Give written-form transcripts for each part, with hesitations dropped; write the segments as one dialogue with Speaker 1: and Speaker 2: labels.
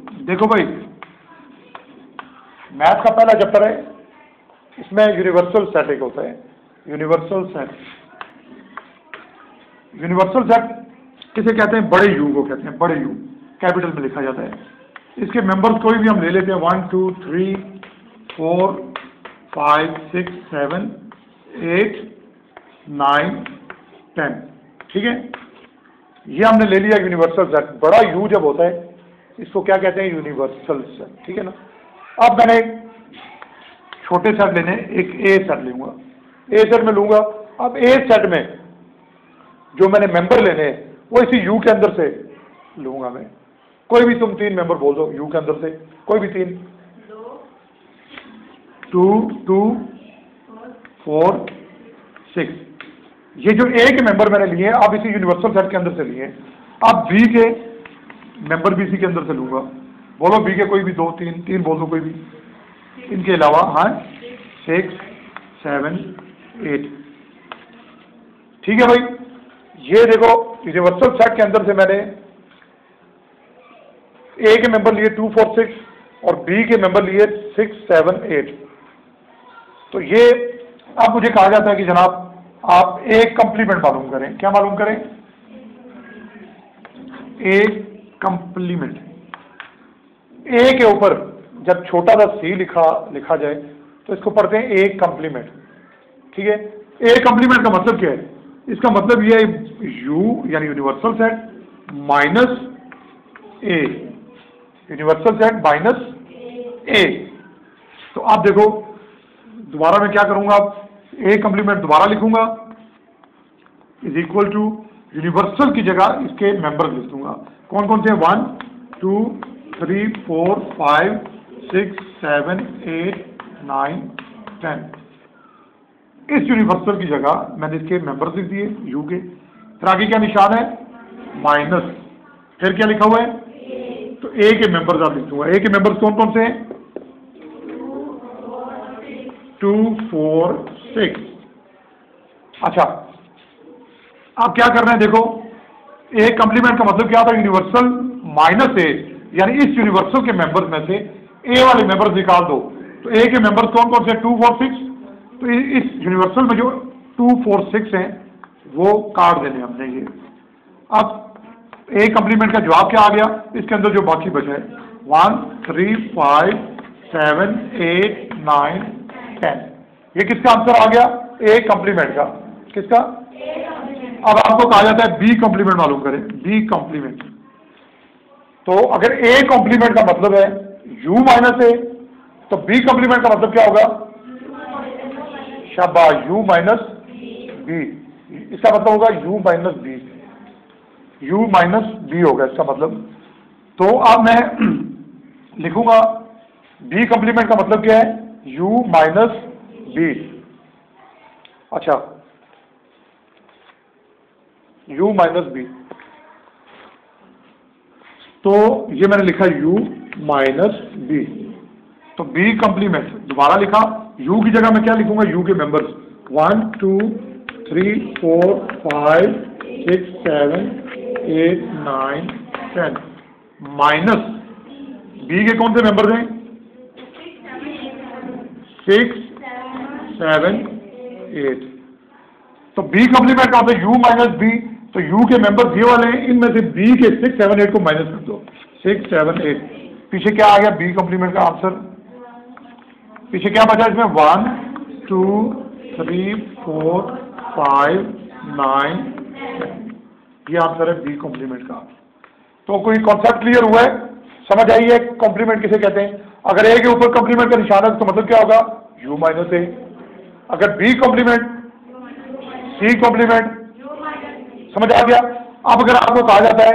Speaker 1: देखो भाई, मैथ का पहला चैप्टर है, इसमें यूनिवर्सल सेट एक होता है। यूनिवर्सल सेट, यूनिवर्सल सेट किसे कहते हैं? बड़े यू को कहते हैं। बड़े यू कैपिटल में लिखा जाता है। इसके मेंबर्स कोई भी हम ले लेते हैं, 1 2 3 4 5 6 7 8 9 10, ठीक है। ये हमने ले लिया यूनिवर्सल सेट। बड़ा यू जब होता है इसको क्या कहते हैं? यूनिवर्सल सेट, ठीक है ना। अब मैंने छोटे सेट लेने, एक ए सेट लूंगा, ए सेट में लूंगा। अब ए सेट में जो मैंने मेंबर लेने हैं वो इसी यू के अंदर से लूंगा मैं। कोई भी तुम 3 मेंबर बोल दो यू के अंदर से, कोई भी 3, 2 2 4 6। ये जो ए के मेंबर मैंने लिए अब इसी यूनिवर्सल सेट के अंदर से लिए। अब बी के मेंबर भी इसी के अंदर से लूंगा। बोलो बी के कोई भी 2 3 बोल दो कोई भी, इनके अलावा। हाँ, 6 7 8, ठीक है भाई। ये देखो यूनिवर्सल सेट के अंदर से मैंने ए के मेंबर लिए 2 4 6 और बी के मेंबर लिए 6 7 8। तो ये अब मुझे कहा जाता है कि जनाब आप एक कंप्लीमेंट मालूम करें। क्या मालूम करें? एक कंप्लीमेंट। ए के ऊपर जब छोटा सा सी लिखा जाए तो इसको पढ़ते हैं ए कंप्लीमेंट, ठीक है। ए कंप्लीमेंट का मतलब क्या है? इसका मतलब यह है यू यानी यूनिवर्सल सेट माइनस ए, यूनिवर्सल सेट माइनस ए। तो आप देखो दोबारा मैं क्या करूंगा, ए कंप्लीमेंट दोबारा लिखूंगा इज इक्वल टू यूनिवर्सल की जगह इसके मेंबर लिख दूंगा। कौन कौन से? 1 2 3 4 5 6 7 8 9 10। इस यूनिवर्सल की जगह मैंने इसके मेंबर्स लिख दिए यू के। फिर आगे क्या निशान है? माइनस। फिर क्या लिखा हुआ है? तो ए के मेंबर्स आप लिख दूंगा। ए के मेंबर्स कौन कौन से हैं? 2 4 6। अच्छा, आप क्या कर रहे हैं? देखो ए कंप्लीमेंट का मतलब क्या होता है? यूनिवर्सल माइनस ए, यानी इस यूनिवर्सल के मेंबर्स में से ए वाले मेंबर्स निकाल दो। तो ए के मेंबर्स कौन कौन से? 2 4 6। तो इस यूनिवर्सल में जो 2 4 6 हैं वो काट देने हमने ये। अब ए कंप्लीमेंट का जवाब क्या आ गया? इसके अंदर जो बाकी बचा है 1 3 5 7 8 9 10। ये किसका आंसर आ गया? ए कंप्लीमेंट का। किसका? अब आपको कहा जाता है बी कंप्लीमेंट मालूम करें। बी कंप्लीमेंट, तो अगर ए कंप्लीमेंट का मतलब है u माइनस ए, तो बी कंप्लीमेंट का मतलब क्या होगा? शाबाश, u माइनस बी। इसका मतलब होगा u minus B, u minus B होगा इसका मतलब। तो अब मैं लिखूंगा बी कंप्लीमेंट का मतलब क्या है? u minus B. अच्छा, u माइनस बी, तो ये मैंने लिखा u माइनस बी। तो b कंप्लीमेंट दोबारा लिखा, u की जगह मैं क्या लिखूंगा? u के मेंबर्स 1 2 3 4 5 6 7 8 9 10 माइनस b के कौन से मेंबर्स हैं? 6 7 8। तो b कंप्लीमेंट का होता है u माइनस b। तो u के मेंबर्स ये वाले हैं, इनमें से b के 6 7 8 को माइनस कर दो। 6 7 8, पीछे क्या आ गया? b कंप्लीमेंट का आंसर। पीछे क्या बचा इसमें? 1 2 3 4 5 9 10। ये आंसर है बी कंप्लीमेंट का। तो कोई कॉन्सेप्ट क्लियर हुआ है? समझ आई है कॉम्प्लीमेंट किसे कहते हैं? अगर ए के ऊपर कॉम्प्लीमेंट का निशान है तो मतलब क्या होगा? यू माइनस ए। अगर बी कॉम्प्लीमेंट, सी कॉम्प्लीमेंट, समझ आ गया? अब अगर आपको कहा जाता है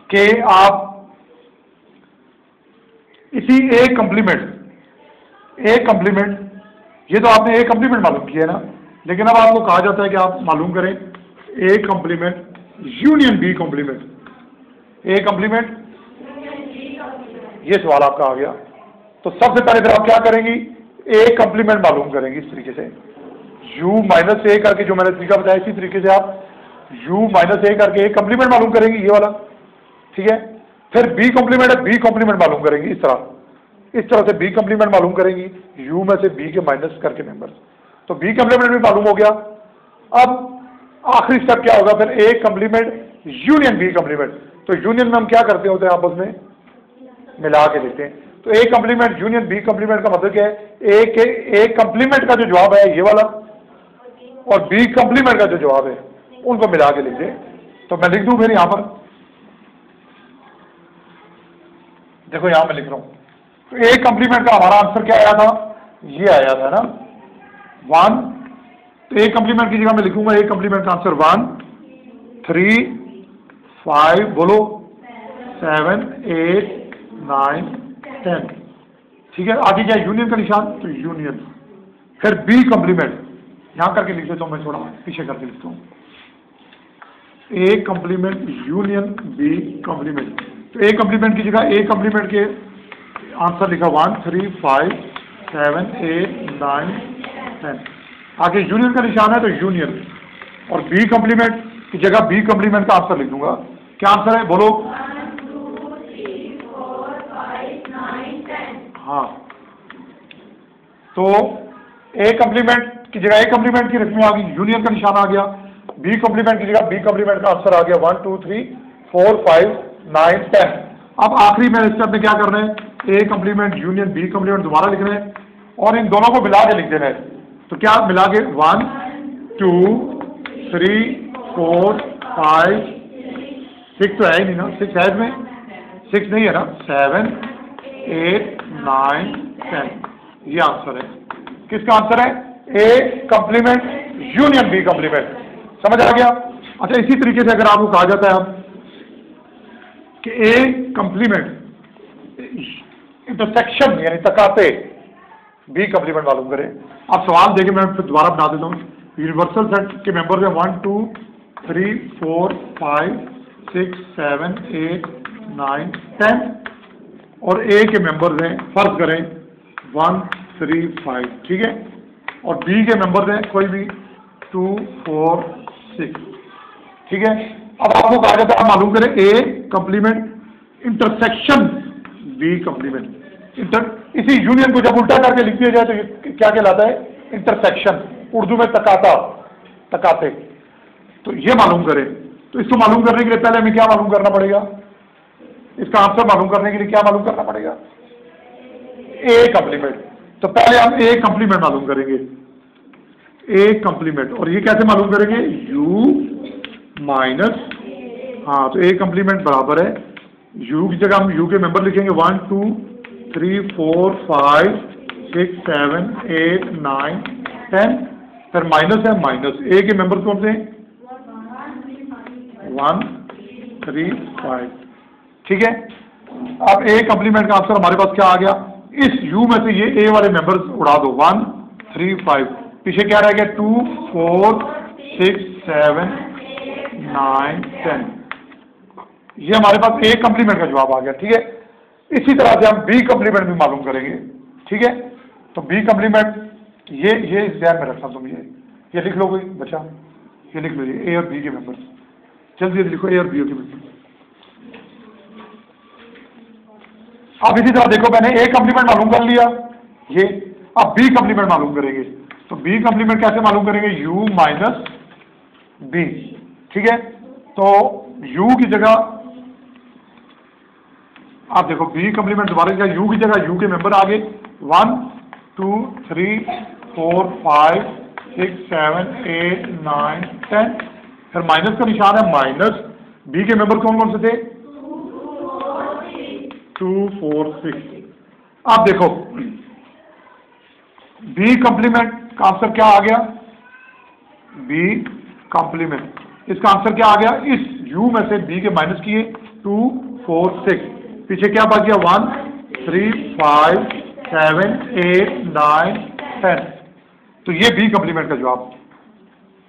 Speaker 1: कि आप इसी ए कंप्लीमेंट, ये तो आपने ए कंप्लीमेंट मालूम किया है ना, लेकिन अब आपको कहा जाता है कि आप मालूम करें ए कंप्लीमेंट यूनियन बी कंप्लीमेंट। ए कंप्लीमेंट, ये सवाल आपका आ गया। तो सबसे पहले फिर आप क्या करेंगी? ए कंप्लीमेंट मालूम करेंगे इस तरीके से, u माइनस ए करके, जो मैंने तरीका बताया इसी तरीके से आप u माइनस ए करके ए कंप्लीमेंट मालूम करेंगे, ये वाला, ठीक है। फिर बी कॉम्प्लीमेंट है, बी कॉम्प्लीमेंट मालूम करेंगी इस तरह से बी कॉम्प्लीमेंट मालूम करेंगी, यू में से बी के माइनस करके मेंबर्स। तो बी कॉम्प्लीमेंट भी मालूम हो गया। अब आखिरी स्टेप क्या होगा फिर, A complement union B complement. तो यूनियन में हम क्या करते होते हैं, आपस में मिला के देते हैं। तो A complement union B complement का मतलब क्या है, ए कॉम्प्लीमेंट का जो जवाब है ये वाला, और बी कॉम्प्लीमेंट का जो जवाब है उनको मिला के लिख दे। तो मैं लिख दूं फिर यहां पर, देखो यहां मैं लिख रहा हूं। तो ए कॉम्प्लीमेंट का हमारा आंसर क्या आया था, ये आया था ना 1। तो ए कॉम्प्लीमेंट की जगह मैं लिखूंगा ए कॉम्प्लीमेंट का आंसर 1 3 5 बोलो 7 8 9 10। ठीक है, आगे क्या यूनियन का निशान, तो यूनियन। फिर बी कॉम्प्लीमेंट यहां करके लिख देता हूं, मैं थोड़ा पीछे करके लिखता हूं, A complement union B complement. तो ए कॉम्प्लीमेंट की जगह ए कॉम्प्लीमेंट के आंसर लिखा 1 3 5 7 8 9 10। आगे यूनियन का निशान है तो यूनियन, और बी कॉम्प्लीमेंट की जगह बी कॉम्प्लीमेंट का आंसर लिख दूंगा। क्या आंसर है बोलो,
Speaker 2: 1 2 3 4 5 9 10।
Speaker 1: हाँ, तो ए कॉम्प्लीमेंट की जगह ए कॉम्प्लीमेंट की रकमें आ गई, यूनियन का निशान आ गया। बी कॉम्प्लीमेंट की जगह बी कॉम्प्लीमेंट का आंसर आ गया 1 2 3 4 5 9 10। अब आखिरी में स्टेप में क्या करना है, A complement union B complement दोबारा लिखना है और इन दोनों को मिला के लिख देना है। तो क्या मिला के 1 2 3 4 5 6 तो है ही नहीं ना, 6 है इसमें, 6 नहीं है ना, 7 8 9 10। ये आंसर है, किसका आंसर है, A complement union B complement. समझ आ गया। अच्छा, इसी तरीके से अगर आपको कहा जाता है अब कि ए कॉम्प्लीमेंट इंटरसेक्शन यानी तकाते बी कॉम्प्लीमेंट मालूम करें। आप सवाल देखें, मैं फिर दोबारा बता देता हूँ। यूनिवर्सल सेट के मेंबर हैं 1 2 3 4 5 6 7 8 9 10, और ए के मेंबर्स हैं फर्ज करें 1 3 5, ठीक है, और बी के मेंबर्स हैं कोई भी 2 4 6, ठीक है। अब आपको कहा जाता है मालूम करें A complement intersection B complement. इसी यूनियन को जब उल्टा करके लिख दिया जाए तो ये क्या कहलाता है, इंटरसेक्शन, उर्दू में तकाता, तकाते। तो ये मालूम करें, तो इसको मालूम करने के लिए पहले हमें क्या मालूम करना पड़ेगा, इसका आंसर मालूम करने के लिए क्या मालूम करना पड़ेगा, ए कॉम्प्लीमेंट। तो पहले हम ए कॉम्प्लीमेंट मालूम करेंगे, ए कॉम्प्लीमेंट, और ये कैसे मालूम करेंगे, यू माइनस, हाँ, तो ए कॉम्प्लीमेंट बराबर है यू की जगह हम यू के मेंबर लिखेंगे 1 2 3 4 5 6 7 8 9 10, फिर माइनस है माइनस, ए के मेंबर कौन से 1 3 5, ठीक है। अब ए कॉम्प्लीमेंट का आंसर हमारे पास क्या आ गया, इस यू में से ये ए वाले मेंबर्स उड़ा दो, 1 3 5, पीछे क्या रह गया 2 4 6 7 9 10। ये हमारे पास ए कॉम्प्लीमेंट का जवाब आ गया, ठीक है। इसी तरह से हम बी कॉम्प्लीमेंट भी मालूम करेंगे, ठीक है। तो बी कॉम्प्लीमेंट ये इस ध्यान में रखना, तुम ये लिख लो कोई बच्चा, ये लिख लो, ये ए और बी के मेंबर्स, जल्दी लिखो ए और बी के मेंबर्स। अब इसी तरह देखो, मैंने ए कॉम्प्लीमेंट मालूम कर लिया, ये अब बी कॉम्प्लीमेंट मालूम करेंगे। तो बी कॉम्प्लीमेंट कैसे मालूम करेंगे, यू माइनस बी, ठीक है। तो यू की जगह आप देखो बी कॉम्प्लीमेंट दोबारा क्या, यू की जगह यू के मेंबर आगे 1 2 3 4 5 6 7 8 9 10, फिर माइनस का निशान है माइनस, बी के मेंबर कौन कौन से थे 2 4 6। आप देखो बी कॉम्प्लीमेंट का आंसर क्या आ गया, बी कॉम्प्लीमेंट, इसका आंसर क्या आ गया, इस यू में से बी के माइनस किए 2 4 6, पीछे क्या बच गया 1 3 5 7 8 9 10। तो ये बी कॉम्प्लीमेंट का जवाब,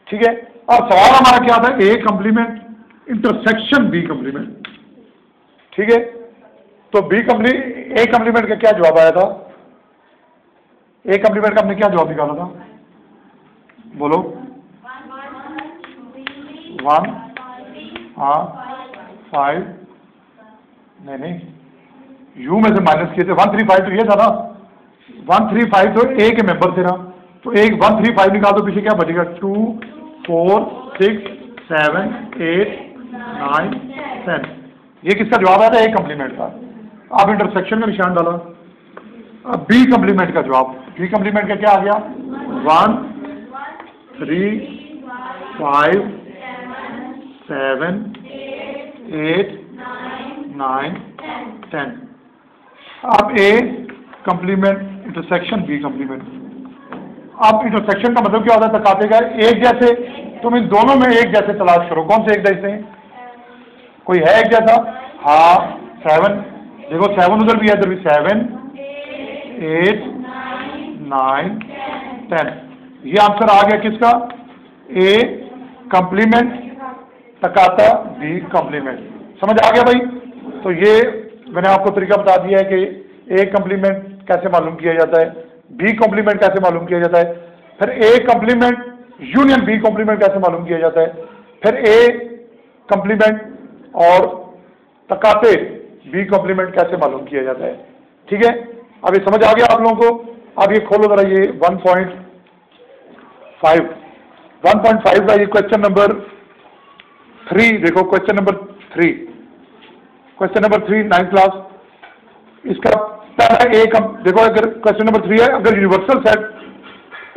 Speaker 1: ठीक है। और सवाल हमारा क्या था, A complement intersection B complement, ठीक है। तो ए कॉम्प्लीमेंट का क्या जवाब आया था, ए कॉम्प्लीमेंट का हमने क्या जवाब निकाला था, बोलो 1, हाँ 5 नहीं, यू में से माइनस किए थे 135 तो ये था ना, 135 तो ए के मेंबर थे ना, तो एक 135 निकाल दो, पीछे क्या बचेगा 2 4 6 7 8 9 10। ये किसका जवाब आया था? ए कम्प्लीमेंट का। आप इंटरसेक्शन में निशान डाला। अब बी कम्प्लीमेंट का जवाब, बी कम्प्लीमेंट का क्या आ गया? 1 3 5 7 8 9 10। अब A complement intersection B complement. अब इंटरसेक्शन का मतलब क्या होता है? तकाते का एक जैसे, तुम इन दोनों में एक जैसे तलाश करो। कौन से एक जैसे हैं? कोई है एक जैसा? हाँ 7, देखो 7 उधर भी है, इधर भी 7 8 9 10। ये आंसर आ गया किसका? ए कम्प्लीमेंट तकाता बी कम्प्लीमेंट। समझ आ गया भाई? तो ये मैंने आपको तरीका बता दिया है कि ए कम्प्लीमेंट कैसे मालूम किया जाता है, बी कॉम्प्लीमेंट कैसे मालूम किया जाता है, फिर A complement union B complement कैसे मालूम किया जाता है, फिर ए कॉम्प्लीमेंट और तकाते बी कॉम्प्लीमेंट कैसे मालूम किया जाता है। ठीक है, अब ये समझ आ गया आप लोगों को? अब ये खोलो जरा, ये 1.5 का ये क्वेश्चन नंबर 3 देखो। क्वेश्चन नंबर 3 9th क्लास, इसका पहला ए देखो, अगर क्वेश्चन नंबर 3 है, अगर यूनिवर्सल सेट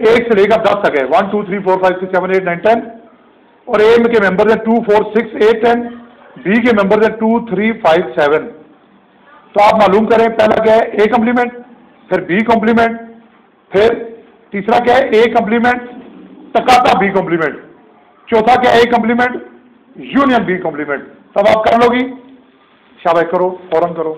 Speaker 1: 1 से लेकर 10 तक है, 1 2 3 4 5 6 7 8 9 10, और ए के मेंबर्स हैं 2 4 6 8 10, बी के मेंबर्स हैं 2 3 5 7। तो आप मालूम करें पहला क्या है? ए कम्प्लीमेंट, फिर बी कम्प्लीमेंट, फिर तीसरा क्या है? ए कम्प्लीमेंट तकाता बी कम्प्लीमेंट, चौथा क्या है? A complement union B complement. तब आप कर लोगी? शाबाश, करो, फौरन करो।